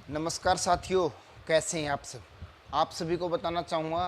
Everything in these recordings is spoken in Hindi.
नमस्कार साथियों, कैसे हैं आप सब। आप सभी को बताना चाहूँगा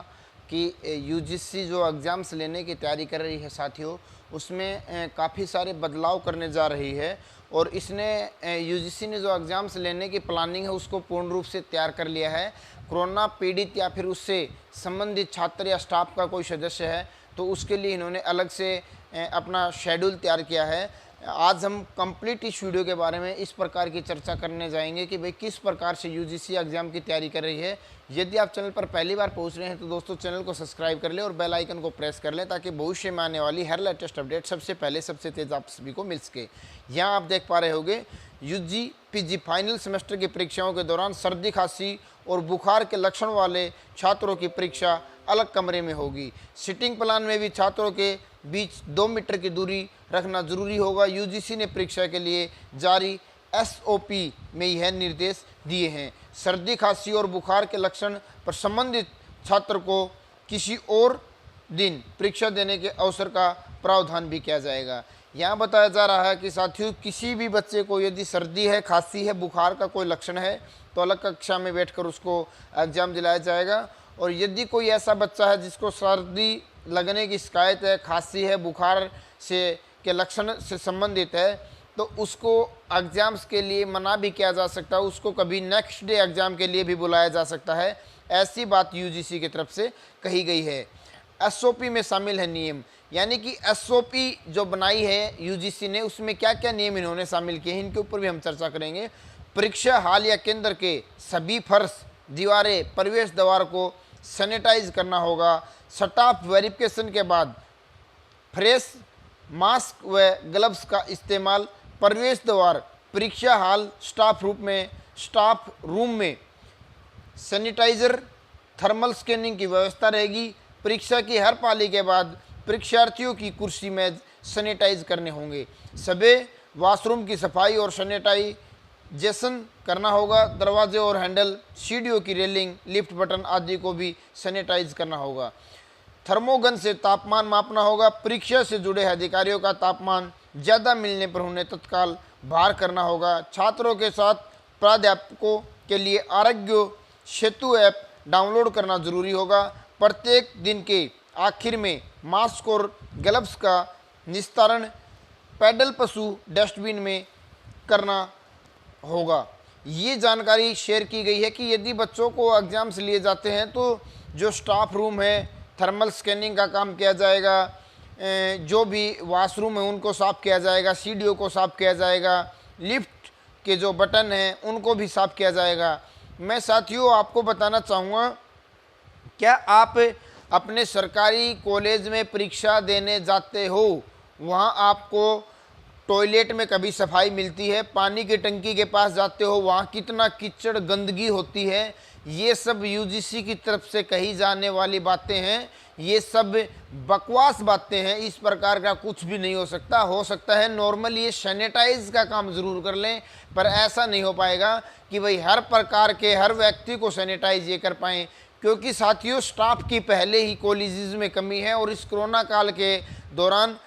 कि यूजीसी जो एग्ज़ाम्स लेने की तैयारी कर रही है साथियों, उसमें काफ़ी सारे बदलाव करने जा रही है और इसने यूजीसी ने जो एग्ज़ाम्स लेने की प्लानिंग है उसको पूर्ण रूप से तैयार कर लिया है। कोरोना पीड़ित या फिर उससे संबंधित छात्र या स्टाफ का कोई सदस्य है तो उसके लिए इन्होंने अलग से अपना शेड्यूल तैयार किया है। आज हम कंप्लीट इस वीडियो के बारे में इस प्रकार की चर्चा करने जाएंगे कि भाई किस प्रकार से यूजीसी एग्जाम की तैयारी कर रही है। यदि आप चैनल पर पहली बार पहुंच रहे हैं तो दोस्तों चैनल को सब्सक्राइब कर लें और बेल आइकन को प्रेस कर लें ताकि भविष्य में आने वाली हर लेटेस्ट अपडेट सबसे पहले सबसे तेज आप सभी को मिल सके। यहाँ आप देख पा रहे होंगे यूजी पीजी फाइनल सेमेस्टर की परीक्षाओं के दौरान सर्दी खांसी और बुखार के लक्षण वाले छात्रों की परीक्षा अलग कमरे में होगी। सिटिंग प्लान में भी छात्रों के बीच 2 मीटर की दूरी रखना जरूरी होगा। यूजीसी ने परीक्षा के लिए जारी एसओपी में यह निर्देश दिए हैं। सर्दी खांसी और बुखार के लक्षण पर संबंधित छात्र को किसी और दिन परीक्षा देने के अवसर का प्रावधान भी किया जाएगा। यहाँ बताया जा रहा है कि साथियों किसी भी बच्चे को यदि सर्दी है, खांसी है, बुखार का कोई लक्षण है तो अलग कक्षा में बैठकर उसको एग्जाम दिलाया जाएगा। और यदि कोई ऐसा बच्चा है जिसको सर्दी लगने की शिकायत है, खांसी है, बुखार से के लक्षण से संबंधित है तो उसको एग्ज़ाम्स के लिए मना भी किया जा सकता है, उसको कभी नेक्स्ट डे एग्ज़ाम के लिए भी बुलाया जा सकता है। ऐसी बात यूजीसी की तरफ से कही गई है। एसओपी में शामिल है नियम, यानी कि एसओपी जो बनाई है यूजीसी ने उसमें क्या क्या नियम इन्होंने शामिल किए हैं इनके ऊपर भी हम चर्चा करेंगे। परीक्षा हॉल या केंद्र के सभी फर्श, दीवारें, प्रवेश द्वार को सैनिटाइज करना होगा। स्टाफ वेरिफिकेशन के बाद फ्रेश मास्क व ग्लव्स का इस्तेमाल। प्रवेश द्वार, परीक्षा हॉल, स्टाफ रूम में सैनिटाइजर, थर्मल स्कैनिंग की व्यवस्था रहेगी। परीक्षा की हर पाली के बाद परीक्षार्थियों की कुर्सी मेज सैनिटाइज करने होंगे। सभी वॉशरूम की सफाई और सैनिटाइजेशन करना होगा। दरवाजे और हैंडल, सीढ़ियों की रेलिंग, लिफ्ट बटन आदि को भी सैनिटाइज करना होगा। थर्मोगन से तापमान मापना होगा। परीक्षा से जुड़े अधिकारियों का तापमान ज़्यादा मिलने पर उन्हें तत्काल बाहर करना होगा। छात्रों के साथ प्राध्यापकों के लिए आरोग्य सेतु ऐप डाउनलोड करना जरूरी होगा। प्रत्येक दिन के आखिर में मास्क और ग्लव्स का निस्तारण पैडल पशु डस्टबिन में करना होगा। ये जानकारी शेयर की गई है कि यदि बच्चों को एग्जाम्स लिए जाते हैं तो जो स्टाफ रूम है थर्मल स्कैनिंग का काम किया जाएगा, जो भी वॉशरूम है उनको साफ़ किया जाएगा, सीढ़ियों को साफ़ किया जाएगा, लिफ्ट के जो बटन हैं उनको भी साफ़ किया जाएगा। मैं साथियों आपको बताना चाहूँगा, क्या आप अपने सरकारी कॉलेज में परीक्षा देने जाते हो, वहाँ आपको टॉयलेट में कभी सफाई मिलती है? पानी की टंकी के पास जाते हो, वहाँ कितना कीचड़ गंदगी होती है? ये सब यूजीसी की तरफ से कही जाने वाली बातें हैं, ये सब बकवास बातें हैं। इस प्रकार का कुछ भी नहीं हो सकता है नॉर्मली ये सैनिटाइज का काम ज़रूर कर लें, पर ऐसा नहीं हो पाएगा कि भाई हर प्रकार के हर व्यक्ति को सैनिटाइज ये कर पाएँ, क्योंकि साथियों स्टाफ की पहले ही कॉलेजेस में कमी है और इस कोरोना काल के दौरान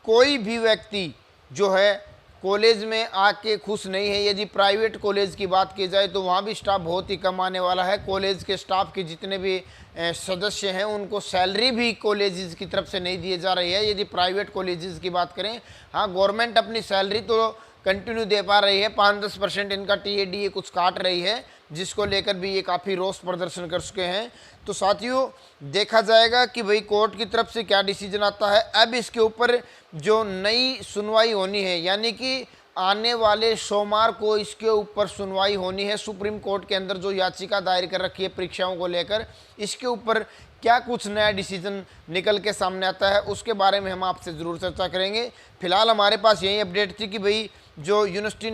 कोई भी व्यक्ति जो है कॉलेज में आके खुश नहीं है। यदि प्राइवेट कॉलेज की बात की जाए तो वहाँ भी स्टाफ बहुत ही कम आने वाला है। कॉलेज के स्टाफ के जितने भी सदस्य हैं उनको सैलरी भी कॉलेजेस की तरफ से नहीं दिए जा रही है। यदि प्राइवेट कॉलेजेस की बात करें, हाँ गवर्नमेंट अपनी सैलरी तो कंटिन्यू दे पा रही है, 5-10% इनका टीएडीए कुछ काट रही है, जिसको लेकर भी ये काफ़ी रोष प्रदर्शन कर चुके हैं। तो साथियों देखा जाएगा कि भाई कोर्ट की तरफ से क्या डिसीजन आता है। अब इसके ऊपर जो नई सुनवाई होनी है, यानी कि आने वाले सोमवार को इसके ऊपर सुनवाई होनी है। सुप्रीम कोर्ट के अंदर जो याचिका दायर कर रखी है परीक्षाओं को लेकर, इसके ऊपर क्या कुछ नया डिसीजन निकल के सामने आता है उसके बारे में हम आपसे ज़रूर चर्चा करेंगे। फिलहाल हमारे पास यही अपडेट थी कि भाई जो यूजीसी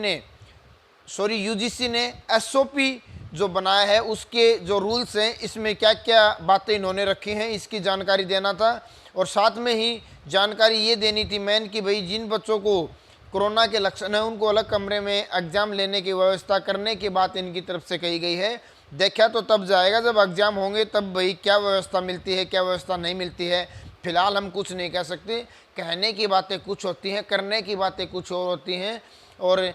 ने एसओपी जो बनाया है उसके जो रूल्स हैं इसमें क्या क्या बातें इन्होंने रखी हैं इसकी जानकारी देना था। और साथ में ही जानकारी ये देनी थी मैन कि भाई जिन बच्चों को कोरोना के लक्षण हैं उनको अलग कमरे में एग्ज़ाम लेने की व्यवस्था करने की बात इनकी तरफ से कही गई है। देखा तो तब जाएगा जब एग्ज़ाम होंगे, तब भाई क्या व्यवस्था मिलती है क्या व्यवस्था नहीं मिलती है। फिलहाल हम कुछ नहीं कह सकते, कहने की बातें कुछ होती हैं, करने की बातें कुछ और होती हैं। और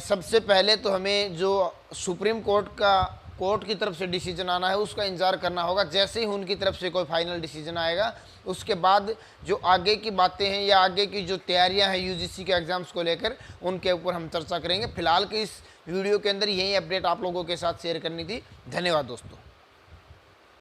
सबसे पहले तो हमें जो सुप्रीम कोर्ट की तरफ से डिसीजन आना है उसका इंतज़ार करना होगा। जैसे ही उनकी तरफ से कोई फाइनल डिसीजन आएगा उसके बाद जो आगे की बातें हैं या आगे की जो तैयारियां हैं यूजीसी के एग्ज़ाम्स को लेकर, उनके ऊपर हम चर्चा करेंगे। फिलहाल के इस वीडियो के अंदर यही अपडेट आप लोगों के साथ शेयर करनी थी। धन्यवाद दोस्तों।